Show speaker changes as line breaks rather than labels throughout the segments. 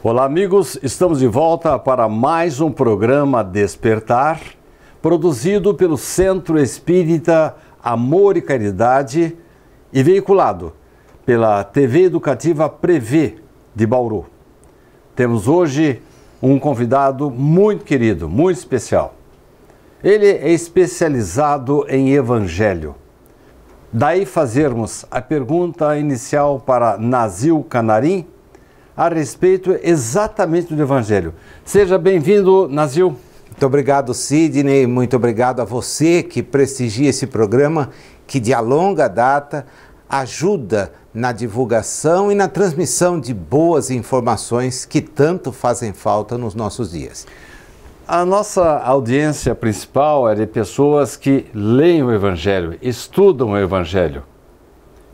Olá, amigos, estamos de volta para mais um programa Despertar, produzido pelo Centro Espírita Amor e Caridade e veiculado pela TV Educativa Prevê de Bauru. Temos hoje um convidado muito querido, muito especial. Ele é especializado em Evangelho. Daí fazermos a pergunta inicial para Nazil Canarim a respeito exatamente do Evangelho. Seja bem-vindo, Nazil.
Muito obrigado, Sidney. Muito obrigado a você que prestigia esse programa que de longa data ajuda na divulgação e na transmissão de boas informações que tanto fazem falta nos nossos dias.
A nossa audiência principal é de pessoas que leem o Evangelho, estudam o Evangelho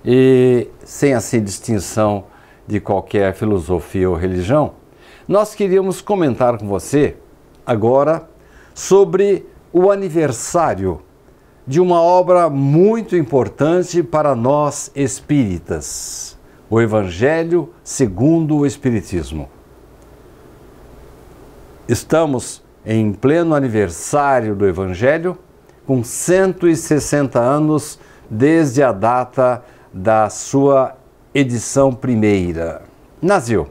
e sem assim distinção de qualquer filosofia ou religião. Nós queríamos comentar com você agora sobre o aniversário de uma obra muito importante para nós espíritas, o Evangelho segundo o Espiritismo. Estamos em pleno aniversário do Evangelho, com 160 anos desde a data da sua edição primeira. Nazil,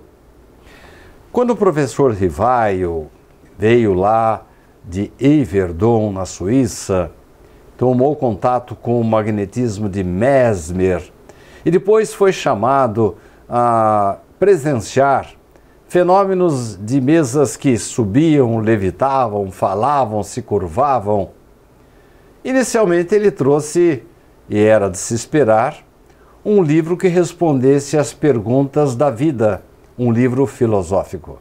quando o professor Rivaio veio lá de Yverdon, na Suíça, tomou contato com o magnetismo de Mesmer e depois foi chamado a presenciar fenômenos de mesas que subiam, levitavam, falavam, se curvavam. Inicialmente ele trouxe, e era de se esperar, um livro que respondesse às perguntas da vida, um livro filosófico.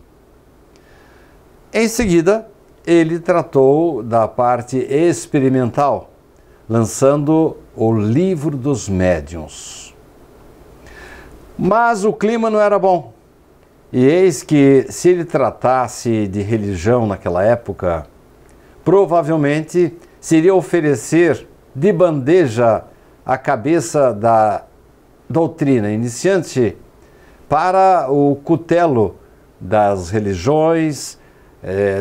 Em seguida, ele tratou da parte experimental, lançando o Livro dos Médiuns. Mas o clima não era bom. E eis que, se ele tratasse de religião naquela época, provavelmente seria oferecer de bandeja a cabeça da doutrina iniciante para o cutelo das religiões,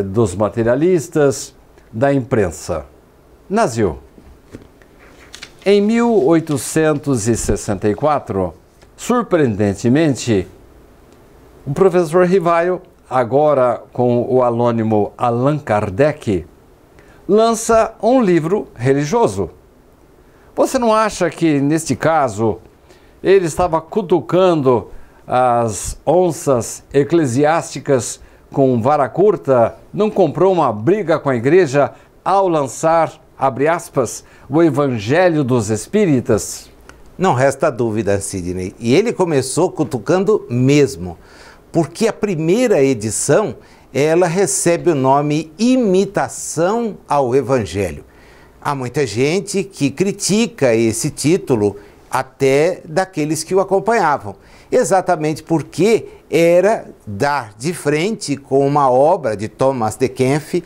dos materialistas, da imprensa. Nazil, em 1864, surpreendentemente, o professor Rivaio, agora com o anônimo Allan Kardec, lança um livro religioso. Você não acha que, neste caso, ele estava cutucando as onças eclesiásticas com vara curta? Não comprou uma briga com a igreja ao lançar, abre aspas, o Evangelho dos Espíritas?
Não resta dúvida, Sidney. E ele começou cutucando mesmo, porque a primeira edição, ela recebe o nome Imitação ao Evangelho. Há muita gente que critica esse título, até daqueles que o acompanhavam, exatamente porque era dar de frente com uma obra de Thomas de Kempf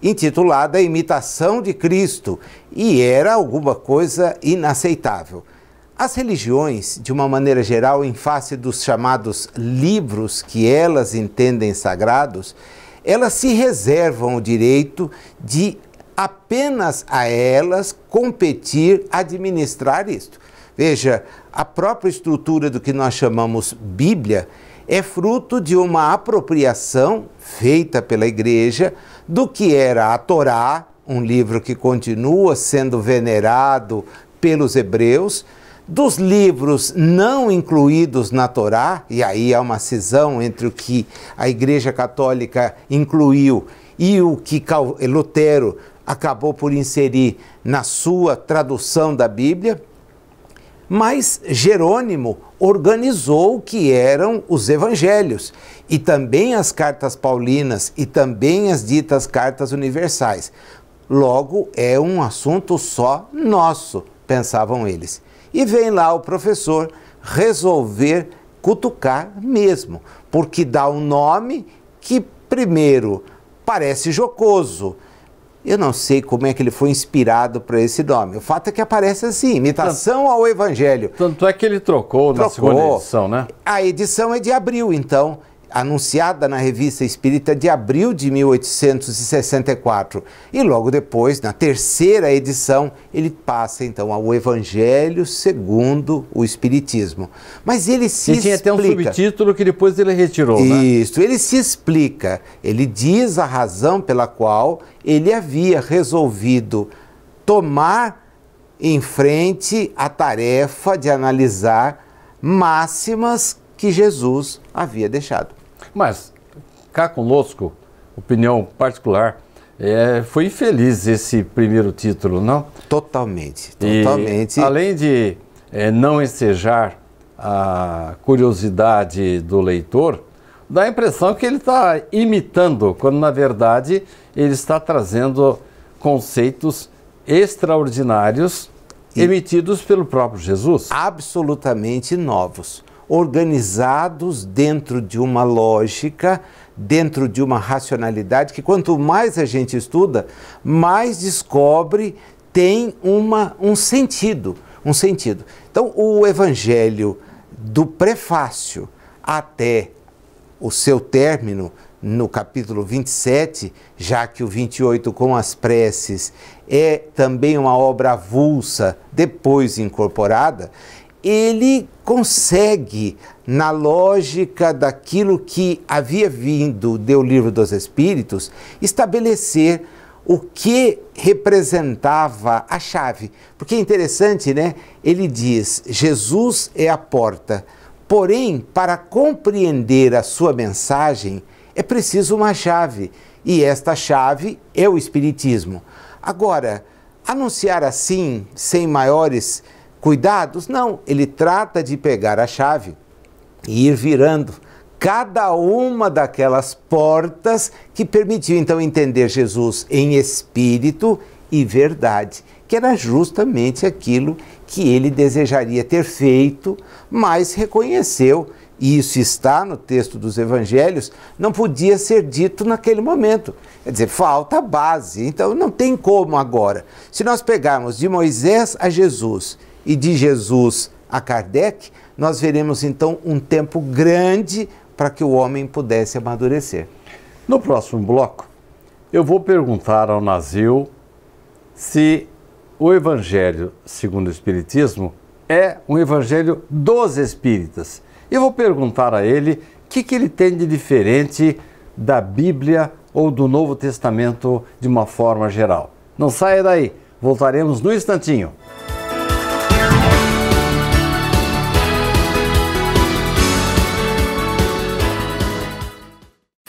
intitulada Imitação de Cristo, e era alguma coisa inaceitável. As religiões, de uma maneira geral, em face dos chamados livros que elas entendem sagrados, elas se reservam o direito de apenas a elas competir administrar isto. Veja, a própria estrutura do que nós chamamos Bíblia é fruto de uma apropriação feita pela Igreja do que era a Torá, um livro que continua sendo venerado pelos hebreus, dos livros não incluídos na Torá, e aí há uma cisão entre o que a Igreja Católica incluiu e o que Lutero acabou por inserir na sua tradução da Bíblia. Mas Jerônimo organizou o que eram os evangelhos e também as cartas paulinas e também as ditas cartas universais. Logo, é um assunto só nosso, pensavam eles. E vem lá o professor resolver cutucar mesmo, porque dá um nome que, primeiro, parece jocoso. Eu não sei como é que ele foi inspirado para esse nome. O fato é que aparece assim, Imitação ao Evangelho.
Tanto é que ele trocou na segunda edição, né?
A edição é de abril, então. anunciada na Revista Espírita de abril de 1864. E logo depois, na terceira edição, ele passa então ao Evangelho segundo o Espiritismo. Mas ele se explica.
E tinha até um subtítulo que depois ele retirou, né?
Isso, ele se explica. Ele diz a razão pela qual ele havia resolvido tomar em frente a tarefa de analisar máximas que Jesus havia deixado.
Mas, cá conosco, opinião particular, foi infeliz esse primeiro título, não?
Totalmente.
E, além de não ensejar a curiosidade do leitor, dá a impressão que ele está imitando, quando na verdade ele está trazendo conceitos extraordinários emitidos pelo próprio Jesus.
Absolutamente novos, organizados dentro de uma lógica, dentro de uma racionalidade que quanto mais a gente estuda, mais descobre, tem um sentido. Então, o Evangelho do prefácio até o seu término, no capítulo 27, já que o 28 com as preces é também uma obra avulsa, depois incorporada, ele consegue, na lógica daquilo que havia vindo do Livro dos Espíritos, estabelecer o que representava a chave. Porque é interessante, né? Ele diz, Jesus é a porta, porém, para compreender a sua mensagem, é preciso uma chave, e esta chave é o Espiritismo. Agora, anunciar assim, sem maiores cuidados? Não, ele trata de pegar a chave e ir virando cada uma daquelas portas que permitiu então entender Jesus em espírito e verdade, que era justamente aquilo que ele desejaria ter feito, mas reconheceu, e isso está no texto dos Evangelhos, não podia ser dito naquele momento. Quer dizer, falta a base, então não tem como agora. Se nós pegarmos de Moisés a Jesus e de Jesus a Kardec, nós veremos então um tempo grande para que o homem pudesse amadurecer.
No próximo bloco, eu vou perguntar ao Nazil se o Evangelho segundo o Espiritismo é um Evangelho dos Espíritas. Eu vou perguntar a ele o que ele tem de diferente da Bíblia ou do Novo Testamento de uma forma geral. Não saia daí, voltaremos no instantinho.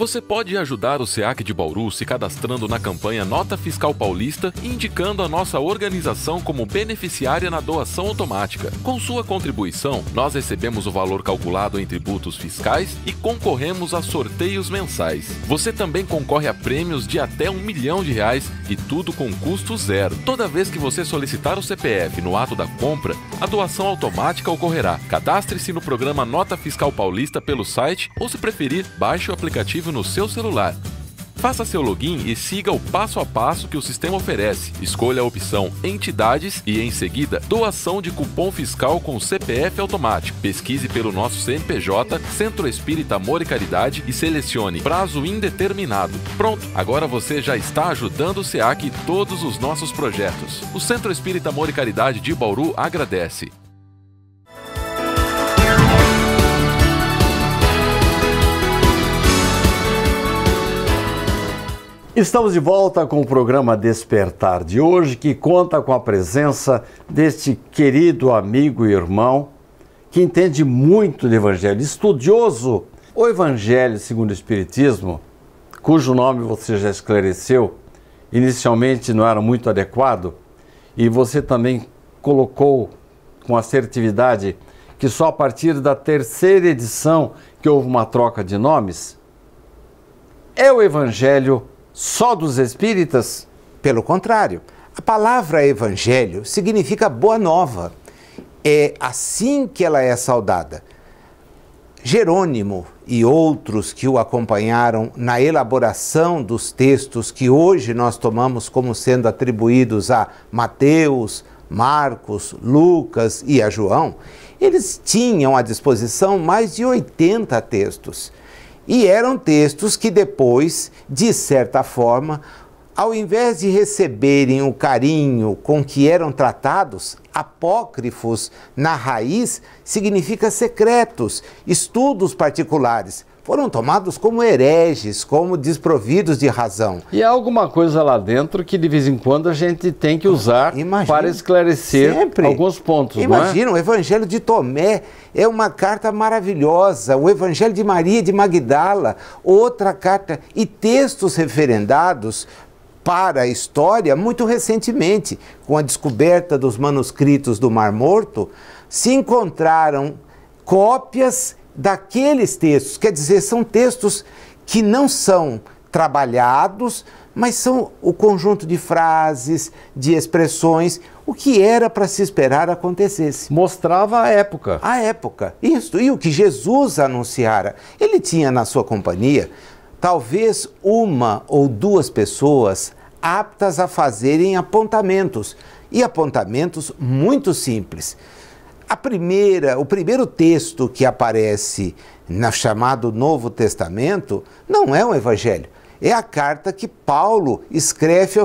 Você pode ajudar o SEAC de Bauru se cadastrando na campanha Nota Fiscal Paulista e indicando a nossa organização como beneficiária na doação automática. Com sua contribuição, nós recebemos o valor calculado em tributos fiscais e concorremos a sorteios mensais. Você também concorre a prêmios de até R$1 milhão e tudo com custo zero. Toda vez que você solicitar o CPF no ato da compra, a doação automática ocorrerá. Cadastre-se no programa Nota Fiscal Paulista pelo site ou, se preferir, baixe o aplicativo no seu celular. Faça seu login e siga o passo a passo que o sistema oferece. Escolha a opção Entidades e, em seguida, Doação de cupom fiscal com CPF automático. Pesquise pelo nosso CNPJ, Centro Espírita Amor e Caridade, e selecione Prazo Indeterminado. Pronto, agora você já está ajudando o SEAC e todos os nossos projetos. O Centro Espírita Amor e Caridade de Bauru agradece.
Estamos de volta com o programa Despertar de hoje, que conta com a presença deste querido amigo e irmão que entende muito de Evangelho, estudioso. O Evangelho segundo o Espiritismo, cujo nome você já esclareceu, inicialmente não era muito adequado, e você também colocou com assertividade que só a partir da terceira edição que houve uma troca de nomes, é o Evangelho só dos espíritas?
Pelo contrário, a palavra evangelho significa boa nova. É assim que ela é saudada. Jerônimo e outros que o acompanharam na elaboração dos textos que hoje nós tomamos como sendo atribuídos a Mateus, Marcos, Lucas e a João, eles tinham à disposição mais de 80 textos. E eram textos que depois, de certa forma, ao invés de receberem o carinho com que eram tratados, apócrifos na raiz significa secretos, estudos particulares. Foram tomados como hereges, como desprovidos de razão.
E há alguma coisa lá dentro que de vez em quando a gente tem que usar para esclarecer alguns pontos,
Imagina,
não é?
O Evangelho de Tomé é uma carta maravilhosa, o Evangelho de Maria de Magdala, outra carta, e textos referendados para a história muito recentemente. Com a descoberta dos manuscritos do Mar Morto, se encontraram cópias daqueles textos, quer dizer, são textos que não são trabalhados, mas são o conjunto de frases, de expressões, o que era para se esperar acontecesse.
Mostrava a época.
A época, isso, e o que Jesus anunciara. Ele tinha na sua companhia, talvez uma ou duas pessoas aptas a fazerem apontamentos, e apontamentos muito simples. O primeiro texto que aparece no chamado Novo Testamento não é um evangelho, é a carta que Paulo escreve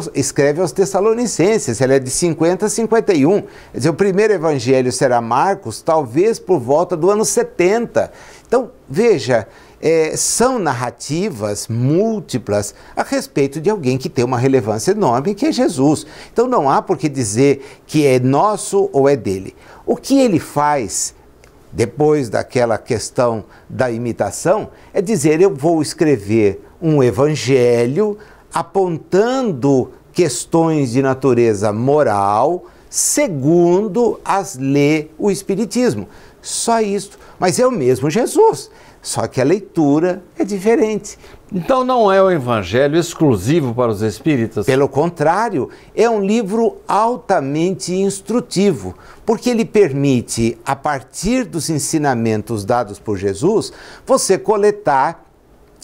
aos Tessalonicenses. Ela é de 50 a 51. Quer dizer, o primeiro evangelho será Marcos, talvez por volta do ano 70. Então, veja, são narrativas múltiplas a respeito de alguém que tem uma relevância enorme, que é Jesus. Então não há por que dizer que é nosso ou é dele. O que ele faz, depois daquela questão da imitação, é dizer: eu vou escrever um evangelho apontando questões de natureza moral, segundo as lê o Espiritismo. Só isso. Mas é o mesmo Jesus. Só que a leitura é diferente.
Então não é um evangelho exclusivo para os espíritas?
Pelo contrário, é um livro altamente instrutivo, porque ele permite, a partir dos ensinamentos dados por Jesus, você coletar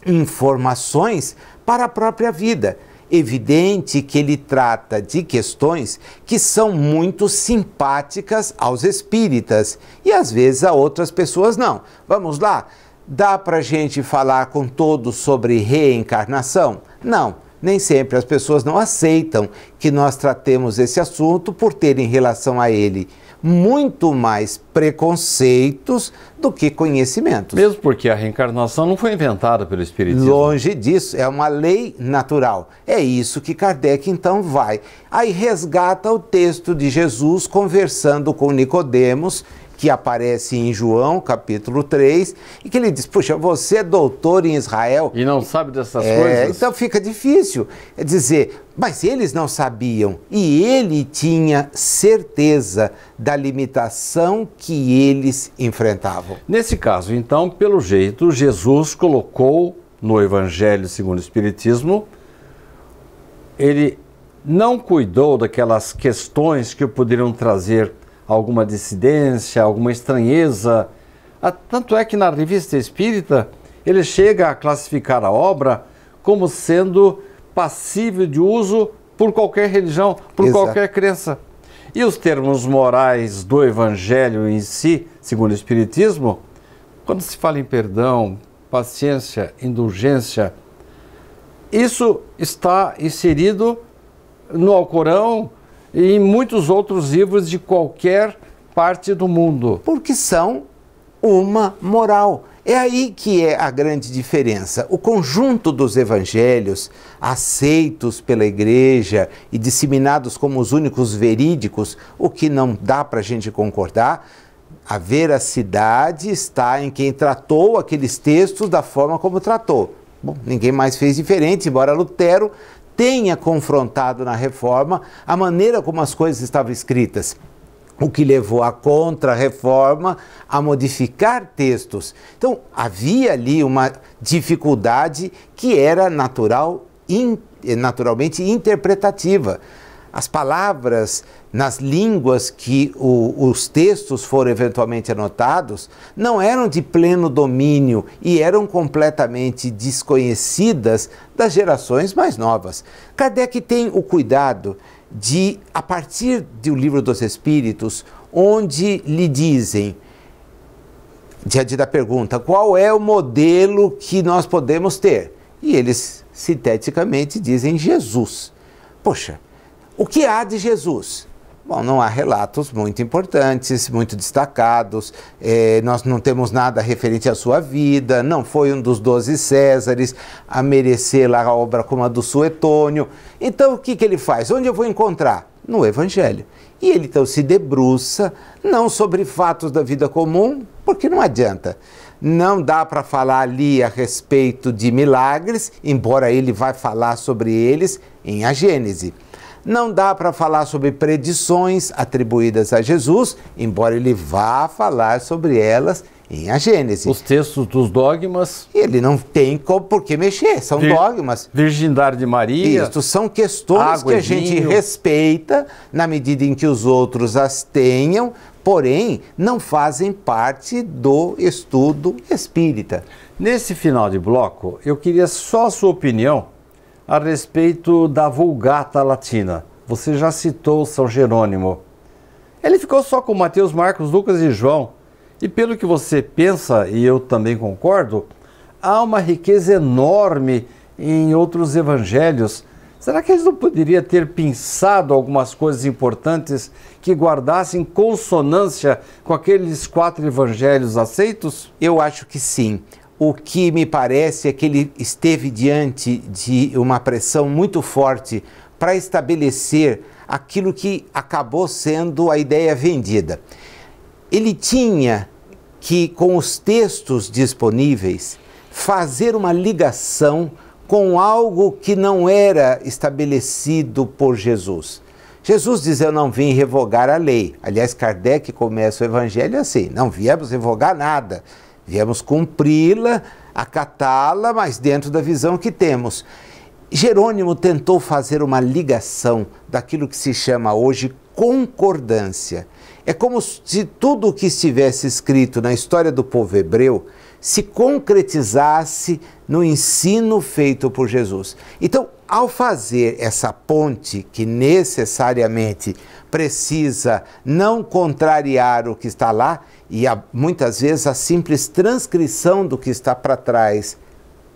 informações para a própria vida. Evidente que ele trata de questões que são muito simpáticas aos espíritas e às vezes a outras pessoas não. Vamos lá? Dá para a gente falar com todos sobre reencarnação? Não, nem sempre. As pessoas não aceitam que nós tratemos esse assunto por ter em relação a ele muito mais preconceitos do que conhecimentos.
Mesmo porque a reencarnação não foi inventada pelo Espiritismo.
Longe disso, é uma lei natural. É isso que Kardec então vai. Aí resgata o texto de Jesus conversando com Nicodemos, que aparece em João, capítulo 3, e que ele diz: puxa, você é doutor em Israel.
E não sabe dessas coisas?
Então fica difícil. É dizer, mas eles não sabiam. E ele tinha certeza da limitação que eles enfrentavam.
Nesse caso, então, pelo jeito, Jesus colocou no Evangelho segundo o Espiritismo, ele não cuidou daquelas questões que poderiam trazer alguma dissidência, alguma estranheza. Tanto é que na Revista Espírita ele chega a classificar a obra como sendo passível de uso por qualquer religião, por
Exato.
qualquer crença. E os termos morais do Evangelho em si, segundo o Espiritismo, quando se fala em perdão, paciência, indulgência, isso está inserido no Alcorão e em muitos outros livros de qualquer parte do mundo.
Porque são uma moral. É aí que é a grande diferença. O conjunto dos evangelhos, aceitos pela igreja e disseminados como os únicos verídicos, o que não dá para a gente concordar, a veracidade está em quem tratou aqueles textos da forma como tratou. Bom, ninguém mais fez diferente, embora Lutero tenha confrontado na Reforma a maneira como as coisas estavam escritas, o que levou a Contra-Reforma a modificar textos. Então, havia ali uma dificuldade que era naturalmente interpretativa. As palavras nas línguas que os textos foram eventualmente anotados não eram de pleno domínio e eram completamente desconhecidas das gerações mais novas. Kardec tem o cuidado de, a partir do Livro dos Espíritos, onde lhe dizem diante da pergunta, qual é o modelo que nós podemos ter? E eles, sinteticamente, dizem Jesus. Poxa, o que há de Jesus? Bom, não há relatos muito importantes, muito destacados, nós não temos nada referente à sua vida, não foi um dos 12 Césares a merecer lá a obra como a do Suetônio. Então, o que ele faz? Onde eu vou encontrar? No Evangelho. E ele então se debruça, não sobre fatos da vida comum, porque não adianta. Não dá para falar ali a respeito de milagres, embora ele vai falar sobre eles em A Gênese. Não dá para falar sobre predições atribuídas a Jesus, embora ele vá falar sobre elas em A Gênese.
Os textos dos dogmas.
Ele não tem por que mexer, são dogmas.
Virgindade de Maria.
Isso, são questões que a gente respeita na medida em que os outros as tenham, porém não fazem parte do estudo espírita.
Nesse final de bloco, eu queria só a sua opinião a respeito da Vulgata Latina. Você já citou São Jerônimo. Ele ficou só com Mateus, Marcos, Lucas e João. E pelo que você pensa, e eu também concordo, há uma riqueza enorme em outros evangelhos. Será que eles não poderiam ter pensado algumas coisas importantes que guardassem consonância com aqueles 4 evangelhos aceitos?
Eu acho que sim. O que me parece é que ele esteve diante de uma pressão muito forte para estabelecer aquilo que acabou sendo a ideia vendida. Ele tinha que, com os textos disponíveis, fazer uma ligação com algo que não era estabelecido por Jesus. Jesus diz, eu não vim revogar a lei. Aliás, Kardec começa o evangelho assim, não viemos revogar nada. Viemos cumpri-la, acatá-la, mas dentro da visão que temos. Jerônimo tentou fazer uma ligação daquilo que se chama hoje concordância. É como se tudo o que estivesse escrito na história do povo hebreu se concretizasse no ensino feito por Jesus. Então, ao fazer essa ponte que necessariamente precisa não contrariar o que está lá, e muitas vezes a simples transcrição do que está para trás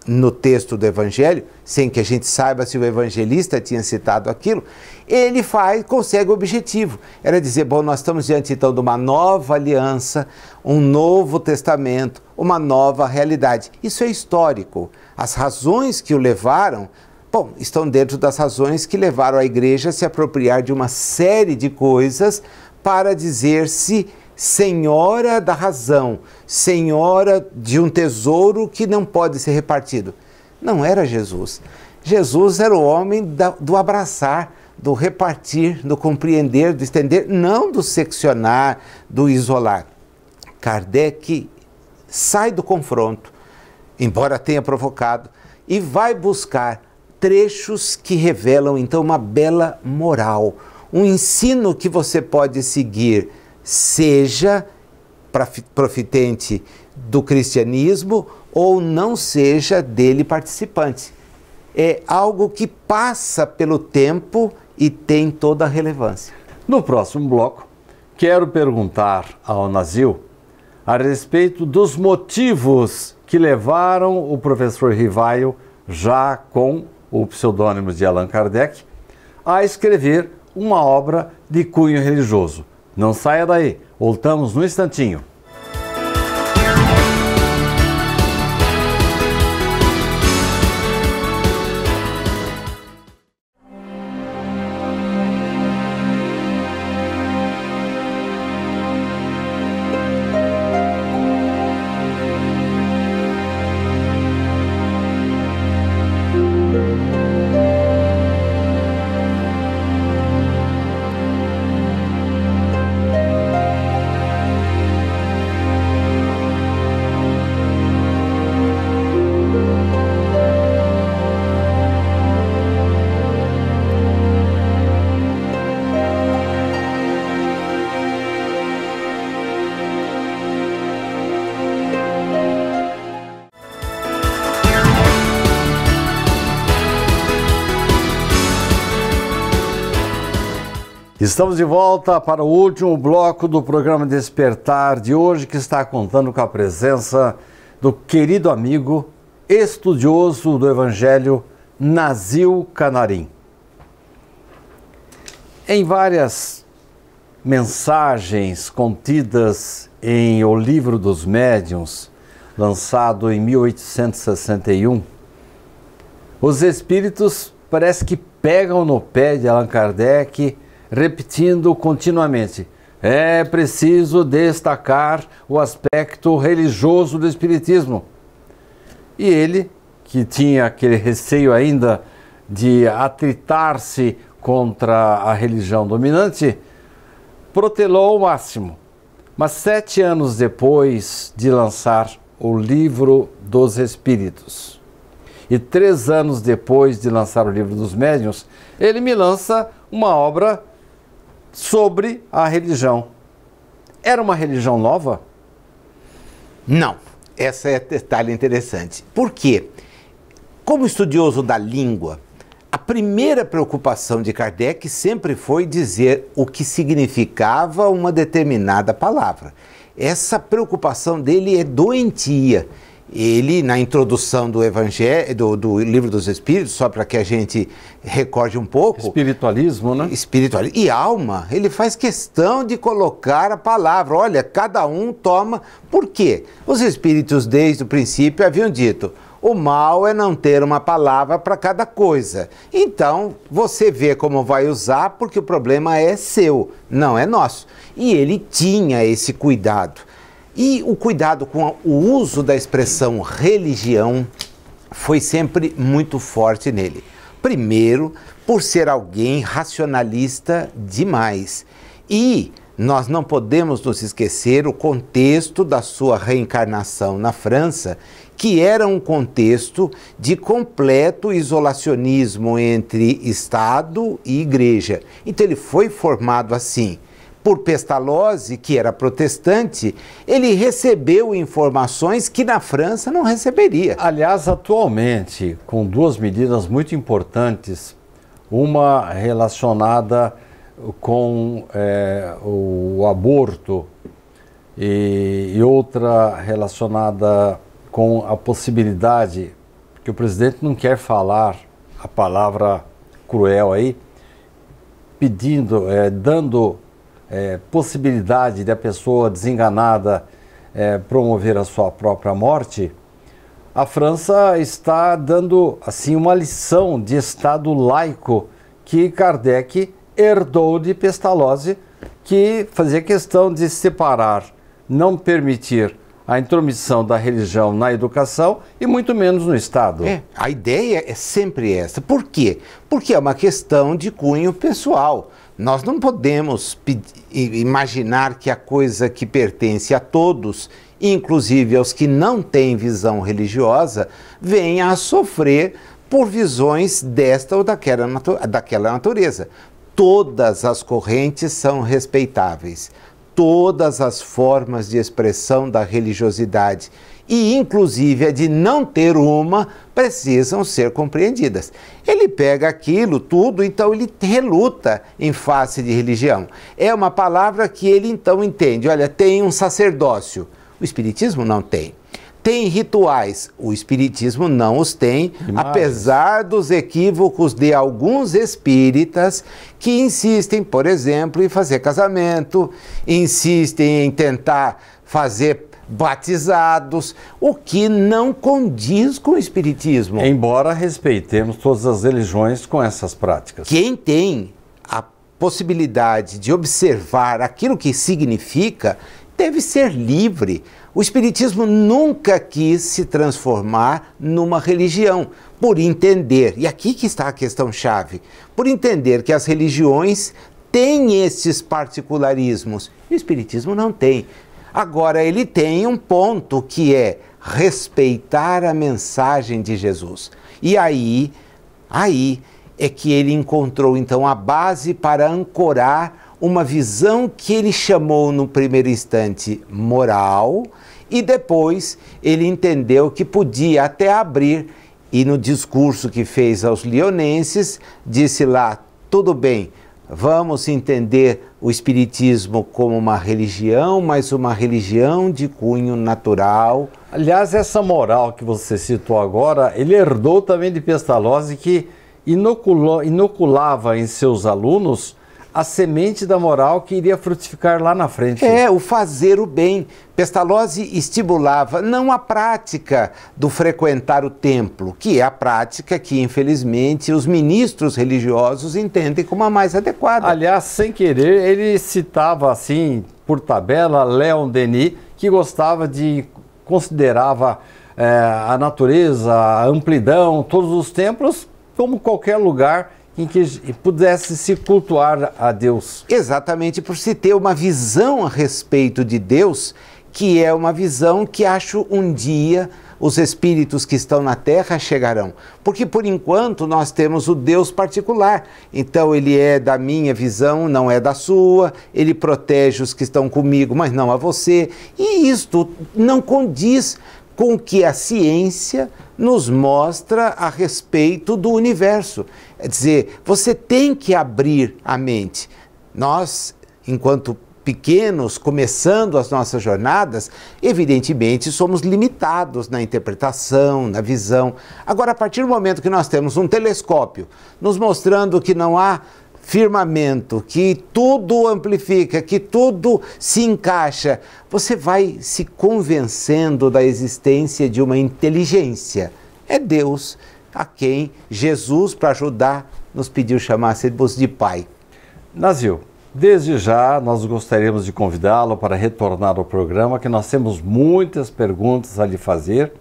no texto do Evangelho, sem que a gente saiba se o evangelista tinha citado aquilo, ele consegue o objetivo. Era dizer, bom, nós estamos diante então de uma nova aliança, um novo testamento, uma nova realidade. Isso é histórico. As razões que o levaram, bom, estão dentro das razões que levaram a igreja a se apropriar de uma série de coisas para dizer-se senhora da razão, senhora de um tesouro que não pode ser repartido. Não era Jesus. Jesus era o homem do abraçar, do repartir, do compreender, do estender, não do seccionar, do isolar. Kardec sai do confronto, embora tenha provocado, e vai buscar trechos que revelam então uma bela moral, um ensino que você pode seguir, seja profitente do cristianismo ou não seja dele participante. É algo que passa pelo tempo e tem toda a relevância.
No próximo bloco, quero perguntar ao Nazil a respeito dos motivos que levaram o professor Rivaio, já com o pseudônimo de Allan Kardec, a escrever uma obra de cunho religioso. Não saia daí, voltamos no instantinho. Estamos de volta para o último bloco do programa Despertar de hoje, que está contando com a presença do querido amigo, estudioso do Evangelho, Nazil Canarim. Em várias mensagens contidas em O Livro dos Médiuns, lançado em 1861, os espíritos parece que pegam no pé de Allan Kardec, repetindo continuamente: é preciso destacar o aspecto religioso do espiritismo. E ele, que tinha aquele receio ainda de atritar-se contra a religião dominante, protelou ao máximo. Mas 7 anos depois de lançar o Livro dos Espíritos e 3 anos depois de lançar o Livro dos Médiuns, ele me lança uma obra sobre a religião. Era uma religião nova?
Não. Essa é detalhe interessante. Por quê? Como estudioso da língua, a primeira preocupação de Kardec sempre foi dizer o que significava uma determinada palavra. Essa preocupação dele é doentia. Ele, na introdução do Evangelho, do Livro dos Espíritos, só para que a gente recorde um pouco...
Espiritualismo, né?
Espiritualismo. E alma, ele faz questão de colocar a palavra. Olha, cada um toma... Por quê? Os espíritos, desde o princípio, haviam dito: o mal é não ter uma palavra para cada coisa. Então, você vê como vai usar, porque o problema é seu, não é nosso. E ele tinha esse cuidado. E o cuidado com o uso da expressão religião foi sempre muito forte nele. Primeiro, por ser alguém racionalista demais. E nós não podemos nos esquecer o contexto da sua reencarnação na França, que era um contexto de completo isolacionismo entre Estado e Igreja. Então ele foi formado assim. Por Pestalozzi, que era protestante, ele recebeu informações que na França não receberia.
Aliás, atualmente, com 2 medidas muito importantes, uma relacionada com o aborto e outra relacionada com a possibilidade, que o presidente não quer falar a palavra cruel aí, pedindo, dando possibilidade da pessoa desenganada promover a sua própria morte. A França está dando assim uma lição de Estado laico que Kardec herdou de Pestalozzi, que fazia questão de separar, não permitir a intromissão da religião na educação e muito menos no Estado.
A ideia é sempre essa. Por quê? Porque é uma questão de cunho pessoal. Nós não podemos imaginar que a coisa que pertence a todos, inclusive aos que não têm visão religiosa, venha a sofrer por visões desta ou daquela natureza. Todas as correntes são respeitáveis. Todas as formas de expressão da religiosidade, e inclusive a de não ter uma, precisam ser compreendidas. Ele pega aquilo tudo, então ele reluta em face de religião. É uma palavra que ele então entende. Olha, tem um sacerdócio. O Espiritismo não tem. Tem rituais, o Espiritismo não os tem, apesar dos equívocos de alguns espíritas que insistem, por exemplo, em fazer casamento, insistem em tentar fazer batizados, o que não condiz com o Espiritismo.
Embora respeitemos todas as religiões com essas práticas.
Quem tem a possibilidade de observar aquilo que significa, deve ser livre. O Espiritismo nunca quis se transformar numa religião, por entender, e aqui que está a questão-chave, por entender que as religiões têm esses particularismos, e o Espiritismo não tem. Agora, ele tem um ponto que é respeitar a mensagem de Jesus. E aí é que ele encontrou, então, a base para ancorar uma visão que ele chamou no primeiro instante moral, e depois ele entendeu que podia até abrir, e no discurso que fez aos lionenses, disse lá: tudo bem, Vamos entender o Espiritismo como uma religião, mas uma religião de cunho natural.
Aliás, essa moral que você citou agora, ele herdou também de Pestalozzi, que inoculava em seus alunos a semente da moral que iria frutificar lá na frente.
É, o fazer o bem. Pestalozzi estimulava não a prática do frequentar o templo, que é a prática que, infelizmente, os ministros religiosos entendem como a mais adequada.
Aliás, sem querer, ele citava assim, por tabela, Leon Denis, que considerava a natureza, a amplidão, todos os templos, como qualquer lugar em que pudesse se cultuar a Deus.
Exatamente, por se ter uma visão a respeito de Deus, que é uma visão que acho um dia os espíritos que estão na Terra chegarão. Porque por enquanto nós temos o Deus particular, então ele é da minha visão, não é da sua, ele protege os que estão comigo, mas não a você, e isto não condiz com o que a ciência nos mostra a respeito do universo. É dizer, você tem que abrir a mente. Nós, enquanto pequenos, começando as nossas jornadas, evidentemente somos limitados na interpretação, na visão. Agora, a partir do momento que nós temos um telescópio nos mostrando que não há firmamento, que tudo amplifica, que tudo se encaixa, você vai se convencendo da existência de uma inteligência. É Deus a quem Jesus, para ajudar, nos pediu chamar-se de Pai.
Nazil, desde já nós gostaríamos de convidá-lo para retornar ao programa, que nós temos muitas perguntas a lhe fazer,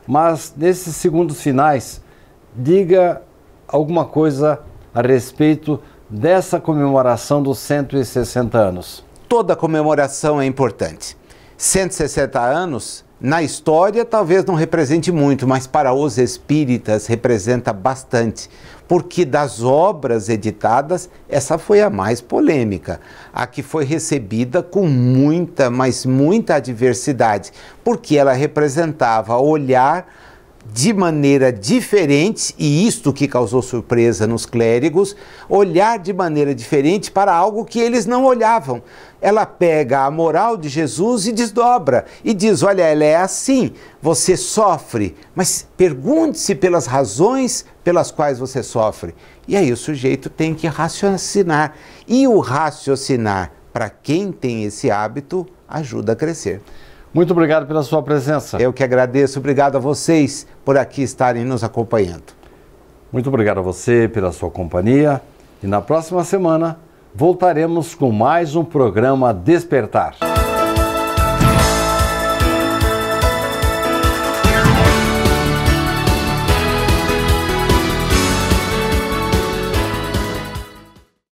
mas nesses segundos finais, diga alguma coisa a respeito dessa comemoração dos 160 anos.
Toda comemoração é importante. 160 anos, na história, talvez não represente muito, mas para os espíritas representa bastante, porque das obras editadas, essa foi a mais polêmica, a que foi recebida com muita, mas muita adversidade, porque ela representava olhar de maneira diferente, e isto que causou surpresa nos clérigos, olhar de maneira diferente para algo que eles não olhavam. Ela pega a moral de Jesus e desdobra, e diz, olha, ela é assim, você sofre, mas pergunte-se pelas razões pelas quais você sofre. E aí o sujeito tem que raciocinar, e o raciocinar, para quem tem esse hábito, ajuda a crescer.
Muito obrigado pela sua presença.
Eu que agradeço. Obrigado a vocês por aqui estarem nos acompanhando.
Muito obrigado a você pela sua companhia. E na próxima semana voltaremos com mais um programa Despertar.